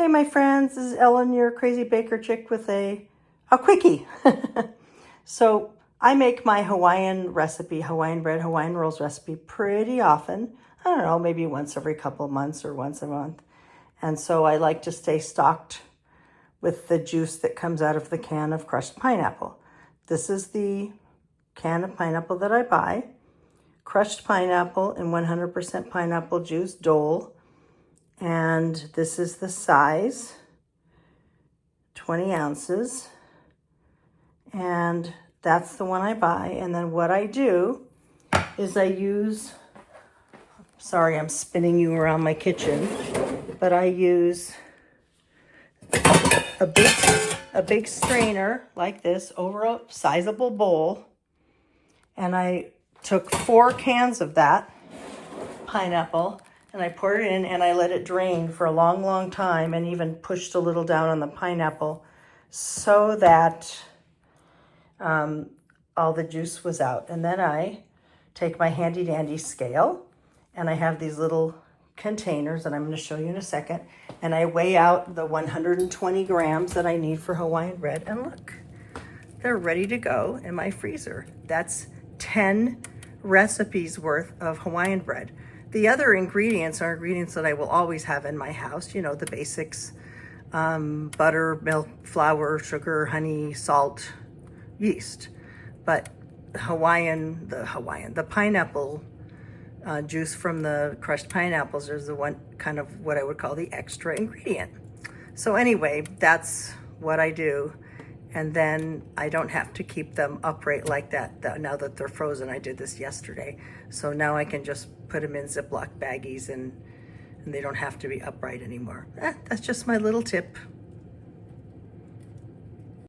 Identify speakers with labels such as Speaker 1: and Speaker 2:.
Speaker 1: Hey, my friends, this is Ellen, your crazy baker chick with a quickie. So I make my Hawaiian recipe, Hawaiian bread, Hawaiian rolls recipe pretty often. I don't know, maybe once every couple of months or once a month. And so I like to stay stocked with the juice that comes out of the can of crushed pineapple. This is the can of pineapple that I buy. Crushed pineapple and 100% pineapple juice, Dole. And this is the size, 20 ounces. And that's the one I buy. And then what I do is I use, sorry, I'm spinning you around my kitchen, but I use a big strainer like this over a sizable bowl. And I took 4 cans of that pineapple and I poured it in and I let it drain for a long, long time and even pushed a little down on the pineapple so that all the juice was out. And then I take my handy dandy scale and I have these little containers that I'm going to show you in a second. And I weigh out the 120 grams that I need for Hawaiian bread. And look, they're ready to go in my freezer. That's 10 recipes worth of Hawaiian bread. The other ingredients are ingredients that I will always have in my house. You know, the basics, butter, milk, flour, sugar, honey, salt, yeast. But the pineapple juice from the crushed pineapples is the one kind of what I would call the extra ingredient. So anyway, that's what I do. And then I don't have to keep them upright like that now that they're frozen. I did this yesterday. So now I can just put them in Ziploc baggies and they don't have to be upright anymore. That's just my little tip.